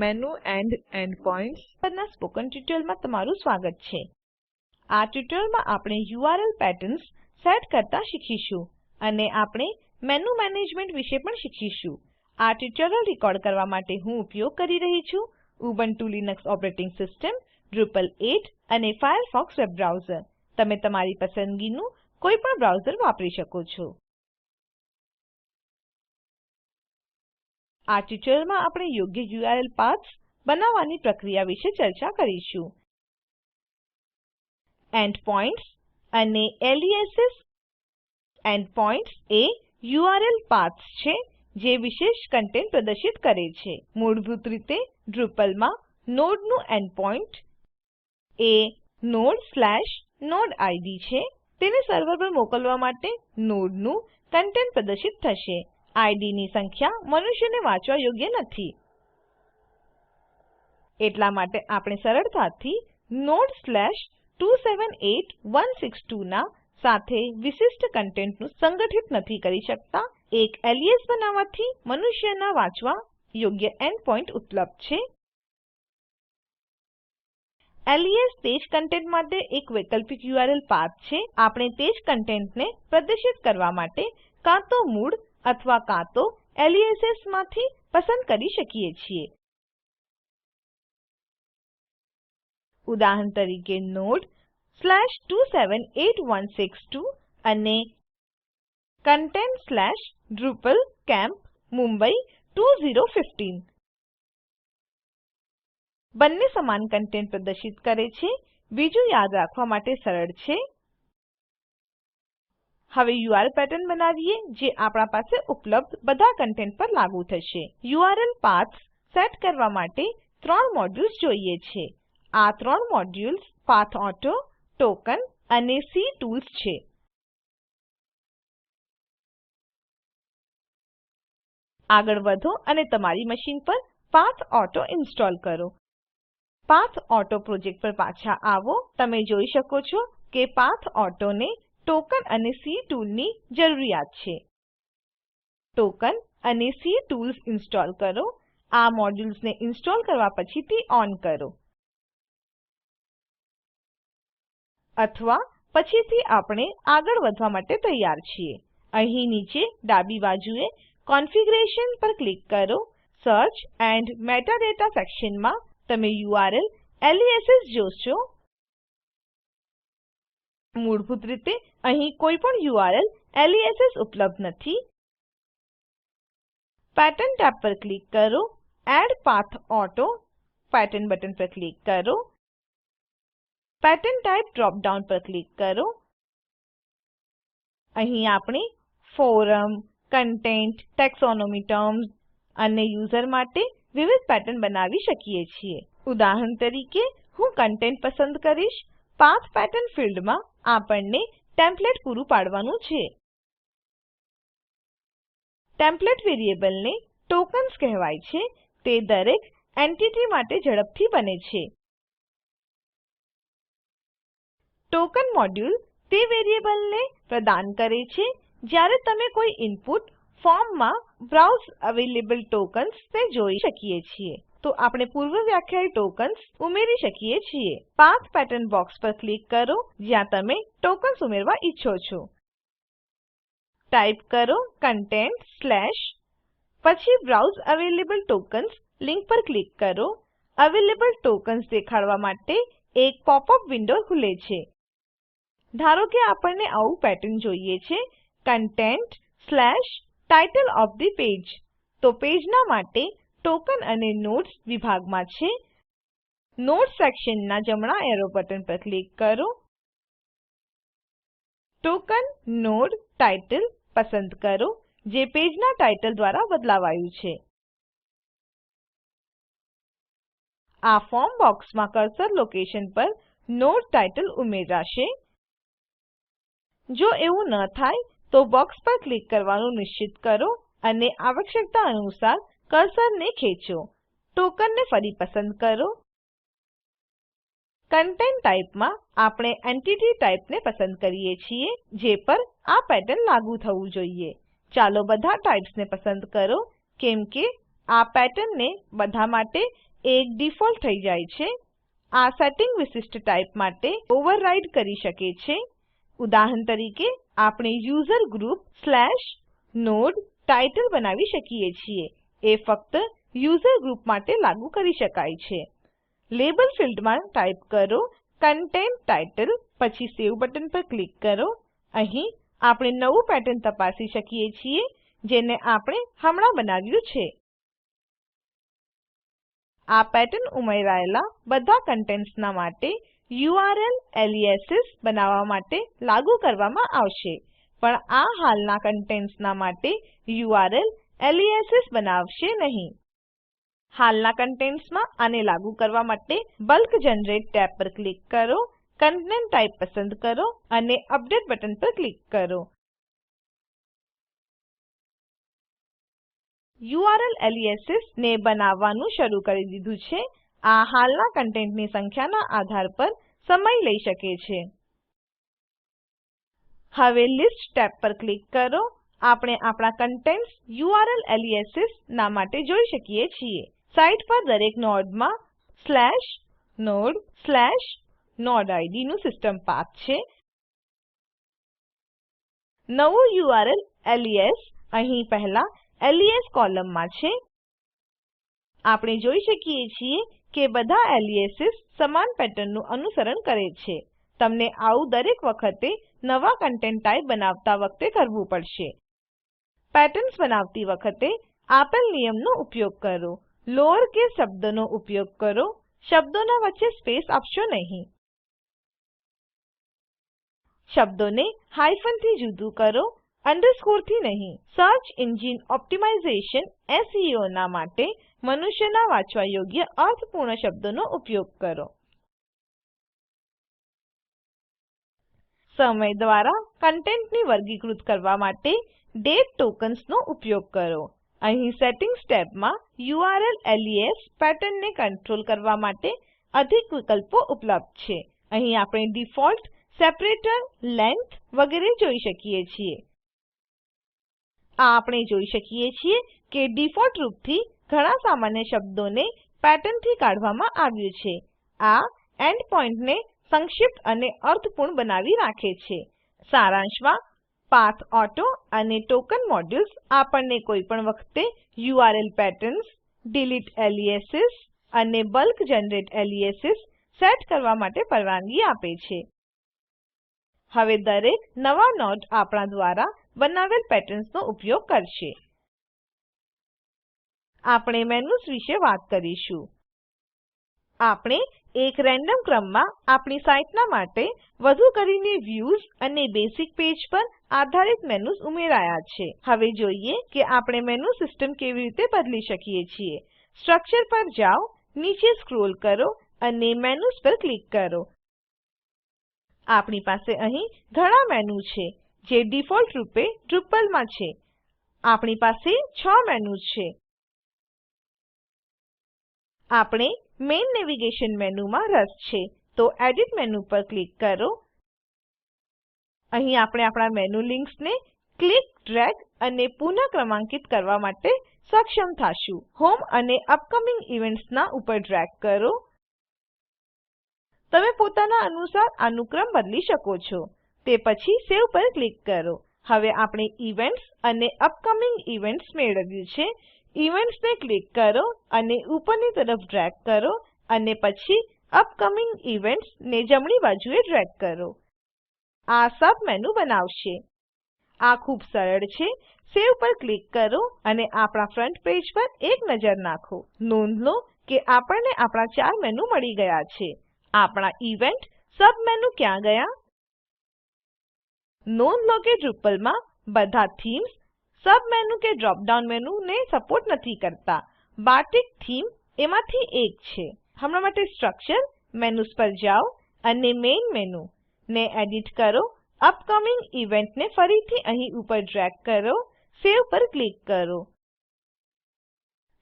Menu and એન્ડપોઇન્ટ્સ પરના spoken ટ્યુટોરીયલમાં તમારું સ્વાગત છે. આ ટ્યુટોરીયલમાં આપણે યુઆરએલ પેટર્ન્સ સેટ કરતા શીખીશું અને આપણે મેનુ મેનેજમેન્ટ વિશે પણ શીખીશું. આ ટ્યુટોરીયલ રેકોર્ડ કરવા માટે હું ઉપયોગ કરી રહી છું Ubuntu Linux operating system, Drupal 8 અને ફાયરફોક્સ વેબ બ્રાઉઝર. તમે તમારી પસંદગીનું કોઈપણ બ્રાઉઝર વાપરી શકો છો. આ ટ્યુટોરીયલમાં આપણે યોગ્ય યુઆરએલ પાથ્સ બનાવવાની પ્રક્રિયા વિશે ચર્ચા કરીશું. એન્ડપોઇન્ટ્સ અને એલિયાસિસ. એન્ડપોઇન્ટ્સ એ યુઆરએલ પાથ્સ છે જે વિશેષ કન્ટેન્ટ પ્રદર્શિત કરે છે. મૂળભૂત રીતે Drupalમાં નોડનું એન્ડપોઇન્ટ એ node/node છે. તેને સર્વર પર મોકલવા માટે નોડનું કન્ટેન્ટ પ્રદર્શિત થશે. IDની સંખ્યા મનુષ્યને વાંચવા યોગ્ય નથી. એટલા માટે આપણે સરળતાથી node/278162 ના સાથે વિશિષ્ટ કન્ટેન્ટનું સંગઠિત નથી કરી શકતા. એક એલિયાસ બનાવવાથી મનુષ્યના વાંચવા યોગ્ય એન્ડપોઇન્ટ ઉપલબ્ધ છે. એલિયાસ તે જ કન્ટેન્ટ માટે એક વૈકલ્પિક યુઆરએલ પાથ છે. આપણે તે જ કન્ટેન્ટને પ્રદર્શિત કરવા માટે કાં તો મૂળ અથવા કાં તો એલિયાસિસ માંથી પસંદ કરી શકીએ છીએ. ઉદાહરણ તરીકે node/278162 અને content/drupalcamp mumbai 2015. બંને સમાન કન્ટેન્ટ પ્રદર્શિત કરે છે. બીજું યાદ રાખવા માટે સરળ છે. હવે યુઆરએલ પેટર્ન બનાવીએ જે આપણા પાસે ઉપલબ્ધ બધા કન્ટેન્ટ પર લાગુ થશે. યુઆરએલ પાથ્સ સેટ કરવા માટે 3 મોડ્યુલ્સ જોઈએ છે. આ 3 મોડ્યુલ્સ પાથોઆટો, ટોકન અને સીટૂલ્સ છે. આગળ વધો અને તમારી મશીન પર પાથોઆટો ઇન્સ્ટોલ કરો. પાથોઆટો પ્રોજેક્ટ પર પાછા આવો. તમે જોઈ શકો છો કે પાથોઆટોને ટોકન અને સીટૂલની જરૂરિયાત છે. ટોકન અને સીટૂલ્સ ઇન્સ્ટોલ કરો. આ મોડ્યુલ્સને ઇન્સ્ટોલ કરવા પછીથી ઓન કરો. અથવા પછીથી આપણે આગળ વધવા માટે તૈયાર છીએ. અહીં નીચે ડાબી બાજુએ કોન્ફિગરેશન પર ક્લિક કરો. સર્ચ એન્ડ મેટાડાટા સેક્શનમાં તમે યુઆરએલ એલિયાસિસ જોશો. મૂળભૂત રીતે અહીં કોઈ પણ યુઆરએલ એલિયાસિસ ઉપલબ્ધ નથી. પેટર્ન ટેબ પર ક્લિક કરો. એડ પાથોઆટો પેટર્ન બટન પર ક્લિક કરો. પેટર્ન ટાઇપ ડ્રોપ ડાઉન પર ક્લિક કરો. અહીં આપણે ફોરમ, કન્ટેન્ટ, ટેક્સોનોમી ટર્મ્સ અને યુઝર માટે વિવિધ પેટર્ન બનાવી શકીએ છીએ. ઉદાહરણ તરીકે હું કન્ટેન્ટ પસંદ કરીશ. પાથ પેટર્ન ફિલ્ડમાં આપણને ટેમ્પલેટ પૂરું પાડવાનું છે. ટેમ્પલેટ વેરિયેબલને ટોકન્સ કહેવાય છે. તે દરેક એન્ટિટી માટે ઝડપથી બને છે. ટોકન મોડ્યુલ તે વેરિયેબલને પ્રદાન કરે છે જ્યારે તમે કોઈ ઇનપુટ ફોર્મમાં બ્રાઉઝ અવેલેબલ ટોકન્સ ને જોઈ શકીએ છીએ. તો આપણે પૂર્વ વ્યાખ્યાયિત ટોકન્સ ઉમેરી શકીએ છીએ. પાથ પેટર્ન બોક્સ પર ક્લિક કરો જ્યાં તમે ટોકન્સ ઉમેરવા ઈચ્છો છો. ટાઈપ કરો content/ પછી બ્રાઉઝ અવેલેબલ ટોકન્સ લિંક પર ક્લિક કરો. અવેલેબલ ટોકન્સ દેખાડવા માટે એક પોપ-અપ વિન્ડો ખુલે છે. ધારો કે આપણને આવું પેટર્ન જોઈએ છે content/title of the page. તો પેજના માટે ટોકન અને નોડ્સ વિભાગમાં છે. નોડ્સ સેક્શનના જમણા એરો બટન પર ક્લિક કરો. ટોકન નોડ ટાઇટલ પસંદ કરો જે પેજના ટાઇટલ દ્વારા બદલાવાયું છે. આ ફોર્મ બોક્સમાં કર્સર લોકેશન પર નોડ ટાઇટલ ઉમેરાશે. જો એવું ન થાય તો બોક્સ પર ક્લિક કરવાનું નિશ્ચિત કરો અને આવશ્યકતા અનુસાર કર્સરને ખેંચો. ટોકનને ફરી પસંદ કરો. કન્ટેન્ટ ટાઇપમાં આપણે એન્ટિટી ટાઇપને પસંદ કરીએ છીએ જે પર આ પેટર્ન લાગુ થવું જોઈએ. ચાલો બધા ટાઇપ્સને પસંદ કરો કેમ કે આ પેટર્નને બધા માટે એક ડિફોલ્ટ થઈ જાય છે. આ સેટિંગ વિશિષ્ટ ટાઇપ માટે ઓવરરાઇડ કરી શકે છે. ઉદાહરણ તરીકે આપણે યુઝર ગ્રુપ /node ટાઇટલ બનાવી શકીએ છીએ. એ ફક્ત યુઝર ગ્રુપ માટે લાગુ કરી શકાય છે. લેબલ ફિલ્ડમાં ટાઇપ કરો કન્ટેન્ટ ટાઇટલ, પછી સેવ બટન પર ક્લિક કરો. અહીં આપણે નવું પેટર્ન તપાસી શકીએ છીએ જેને આપણે હમણાં બનાવ્યું છે. આ પેટર્ન ઉમેરાયેલા બધા કન્ટેન્ટ્સના માટે યુઆરએલ એલિયાસિસ બનાવવા માટે લાગુ કરવામાં આવશે, પણ આ હાલના કન્ટેન્ટ્સના માટે યુઆરએલ એલિયાસિસ બનાવશે નહીં. હાલના કન્ટેન્ટ્સમાં આને લાગુ કરવા માટે બલ્ક જનરેટ ટેબ પર ક્લિક કરો, કન્ટેન્ટ ટાઇપ પસંદ કરો અને અપડેટ બટન પર ક્લિક કરો. યુઆરએલ એલિયાસિસ ને બનાવવાનું શરૂ કરી દીધું છે. આ હાલના કન્ટેન્ટની સંખ્યાના આધાર પર સમય લઈ શકે છે. હવે લિસ્ટ ટેબ પર ક્લિક કરો. આપણે આપણા કન્ટેન્ટ્સ યુઆરએલ એલિયાસિસ ના માટે જોઈ શકીએ છીએ. સાઇટ પર દરેક નોડમાં /node/nodeid નું સિસ્ટમ પાથ છે. નવું યુઆરએલ એલિયાસ અહીં પહેલા એલિયાસ કોલમમાં છે. આપણે જોઈ શકીએ છીએ કે બધા એલિયાસિસ સમાન પેટર્નનું અનુસરણ કરે છે. તમને આવું દરેક વખતે નવા કન્ટેન્ટ ટાઇપ બનાવતા વખતે કરવું પડશે. પેટર્ન્સ બનાવતી વખતે આપેલ નિયમનો ઉપયોગ કરો. લોઅર કેસ શબ્દનો ઉપયોગ કરો. શબ્દોના વચ્ચે સ્પેસ આપશો નહીં. શબ્દોને હાયફન થી જુદું કરો, અંડરસ્કોર થી નહીં. સર્ચ એન્જિન ઓપ્ટિમાઇઝેશન SEO ના માટે મનુષ્યના વાંચવા યોગ્ય અર્થપૂર્ણ શબ્દોનો ઉપયોગ કરો. સમય દ્વારા કન્ટેન્ટની વર્ગીકૃત કરવા માટે ડેટ ટોકન્સ નો ઉપયોગ કરો. અહીં સેટિંગ્સ ટેબમાં યુઆરએલ એલિયાસ પેટર્નને કંટ્રોલ કરવા માટે અધિક વિકલ્પો ઉપલબ્ધ છે. અહીં આપણે ડિફોલ્ટ, સેપરેટર, લેંગ્થ વગેરે જોઈ શકીએ છીએ. આપણે જોઈ શકીએ છીએ કે ડિફોલ્ટ રૂપથી ઘણા સામાન્ય શબ્દોને પેટર્નથી કાઢવામાં આવ્યું છે. આ એન્ડ પોઈન્ટને સંક્ષિપ્ત અને અર્થપૂર્ણ બનાવી રાખે છે. સારાંશમાં, પાથ ઓટો અને ટોકન મોડ્યુલ્સ આપણને કોઈપણ વખતે યુઆરએલ પેટર્ન્સ, ડિલીટ એલિયાસિસ અને બલ્ક જનરેટ એલિયાસિસ સેટ કરવા માટે પરવાનગી આપે છે. હવે દરેક નવા નોડ આપણા દ્વારા બનાવેલ પેટર્ન્સનો ઉપયોગ કરશે. આપણે મેનુસ વિશે વાત કરીશું. આપણે એક રેન્ડમ ક્રમમાં આપણી સાઇટના માટે વધુ કરીને વ્યૂઝ અને બેસિક પેજ પર આધારિત મેનુસ ઉમેરાયા છે. હવે જોઈએ કે આપણે મેનુ સિસ્ટમ કેવી રીતે બદલી શકીએ છીએ. સ્ટ્રક્ચર પર જાઓ, નીચે સ્ક્રોલ કરો અને મેનુસ પર ક્લિક કરો. આપણી પાસે અહીં ઘણા મેનુ છે જે ડિફોલ્ટ રૂપે ડ્રુપલમાં છે. આપણી પાસે 6 મેનુસ છે. આપણે મેઇન નેવિગેશન મેનુમાં રસ છે, તો એડિટ મેનુ પર ક્લિક કરો. અહીં આપણે આપણા મેનુ લિંક્સને ક્લિક, ડ્રેગ અને પુનઃ ક્રમાંકિત કરવા માટે સક્ષમ થાશું. હોમ અને અપકમિંગ ઇવેન્ટ્સના ઉપર ડ્રેગ કરો. તમે પોતાના અનુસાર અનુક્રમ બદલી શકો છો. તે પછી સેવ પર ક્લિક કરો. હવે આપણે ઇવેન્ટ્સ અને અપકમિંગ ઇવેન્ટ્સ મેળવ્યું છે. ઇવેન્ટ્સને ક્લિક કરો અને ઉપરની તરફ ડ્રેગ કરો અને પછી અપકમિંગ ઇવેન્ટ્સ ને જમણી બાજુએ ડ્રેગ કરો. આ સબ મેનુ બનાવશે. આ ખૂબ સરળ છે. સેવ પર ક્લિક કરો અને આપણા ફ્રન્ટ પેજ પર એક નજર નાખો. નોંધ લો કે આપણને આપણા 4 મેનુ મળી ગયા છે. આપણા ઇવેન્ટ સબ મેનુ ક્યાં ગયા? નોંધ લો કે ડ્રુપલમાં બધા થીમ્સ સબ મેનુ કે ડ્રોપ ડાઉન મેનુ ને સપોર્ટ નથી કરતા. બાટિક થીમ એમાંથી એક છે. હમણાં માટે સ્ટ્રક્ચર, મેનુસ પર જાઓ અને મેઇન મેનુ ને એડિટ કરો. અપકમિંગ ઇવેન્ટ ને ફરીથી અહીં ઉપર ડ્રેગ કરો. સેવ પર ક્લિક કરો.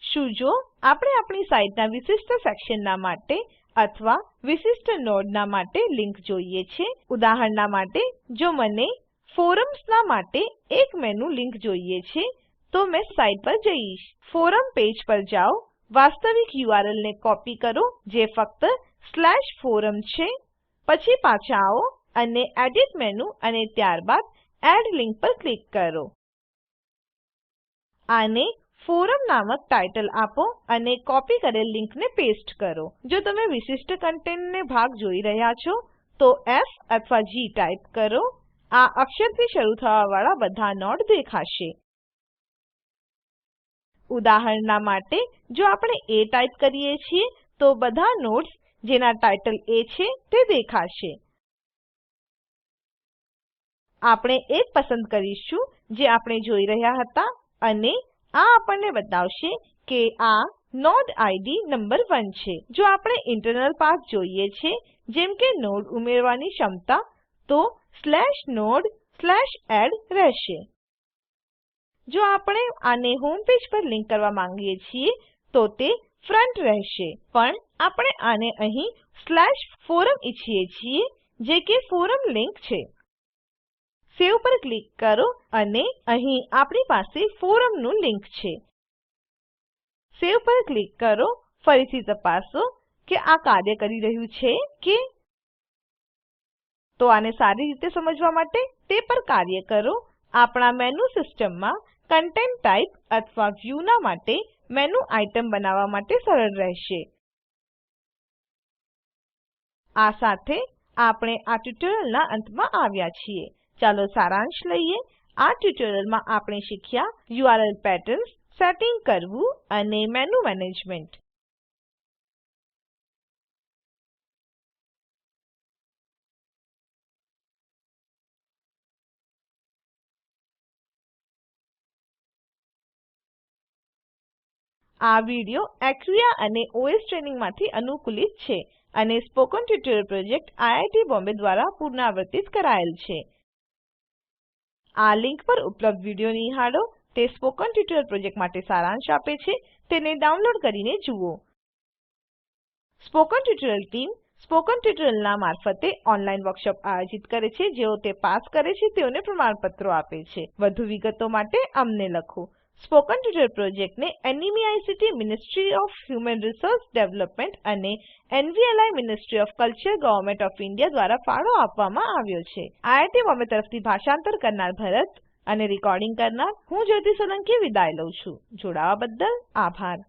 શું જો આપણે આપણી સાઇટના વિશિષ્ટ સેક્શનના માટે અથવા વિશિષ્ટ નોડના માટે લિંક જોઈએ છે? ઉદાહરણના માટે, જો મને ફોરમ્સના માટે એક મેનુ લિંક જોઈએ છે, તો મેં સાઇટ પર જઈશ. ફોરમ પેજ પર જાઓ, વાસ્તવિક URL ને કોપી કરો જે ફક્ત /forum છે. પછી પાછા આવો અને એડિટ મેનુ અને ત્યારબાદ એડ લિંક પર ક્લિક કરો. આને ફોરમ નામક ટાઇટલ આપો અને કોપી કરેલ લિંકને પેસ્ટ કરો. જો તમે વિશિષ્ટ કન્ટેન્ટને ભાગ જોઈ રહ્યા છો તો F અથવા G ટાઈપ કરો. આ અક્ષરથી શરૂ થવાવાળા બધા નોડ દેખાશે. ઉદાહરણના માટે જો આપણે A ટાઈપ કરીએ છીએ તો બધા નોડ્સ જેના ટાઇટલ A છે તે દેખાશે. આપણે એક પસંદ કરીશું જે આપણે જોઈ રહ્યા હતા અને આ આપણને બતાવશે કે આ નોડ ID નંબર 1 છે. જો આપણે ઇન્ટરનલ પાથ જોઈએ છે જેમ કે નોડ ઉમેરવાની ક્ષમતા તો /node/add રહેશે. જો આપણે આને હોમ પેજ પર લિંક કરવા માંગીએ છીએ તો તે ફ્રન્ટ રહેશે. પણ આપણે આને અહીં /forum ઈચ્છીએ છીએ જે કે ફોરમ લિંક છે. સેવ પર ક્લિક કરો અને અહીં આપણી પાસે ફોરમનું લિંક છે. સેવ પર ક્લિક કરો. ફરીથી તપાસો કે આ કાર્ય કરી રહ્યું છે કે તો આને સારી રીતે સમજવા માટે તે પર કાર્ય કરો. આપણા મેનુ સિસ્ટમમાં કન્ટેન્ટ ટાઇપ અથવા વ્યૂના માટે મેનુ આઇટમ બનાવવા માટે સરળ રહેશે. આ સાથે આપણે આ ટ્યુટોરીયલના અંતમાં આવ્યા છીએ. ચાલો સારાંશ લઈએ. આ ટ્યુટોરીયલમાં આપણે શીખ્યા URL પેટર્ન્સ, સેટિંગ કરવું અને મેનુ મેનેજમેન્ટ. આ વિડિયો એક્વિયા અને OS ટ્રેનિંગ માંથી અનુકૂલિત છે અને spoken tutorial project IIT Bombay દ્વારા પુનરાવર્તિત કરાયેલ છે. આ લિંક પર ઉપલબ્ધ વિડિયો નિહાળો. તે સ્પોકન ટ્યુટોરિયલ પ્રોજેક્ટ માટે સારાંશ આપે છે. તેને ડાઉનલોડ કરીને જુઓ. સ્પોકન ટ્યુટોરિયલ ટીમ સ્પોકન ટ્યુટોરિયલના મારફતે ઓનલાઈન વર્કશોપ આયોજિત કરે છે. જેઓ તે પાસ કરે છે તેઓને પ્રમાણપત્રો આપે છે. વધુ વિગતો માટે અમને લખો. સ્પોકન ટ્યુટોરિયલ પ્રોજેક્ટને NMEICT ministry of human resource development અને NVLI ministry of culture government of India દ્વારા ફાળો આપવામાં આવ્યો છે. IIT બોમ્બે તરફથી ભાષાંતર કરનાર ભરત અને રેકોર્ડિંગ કરનાર હું જ્યોતિ સોલંકી વિદાય લઉં છું. જોડાવા બદ્દલ આભાર.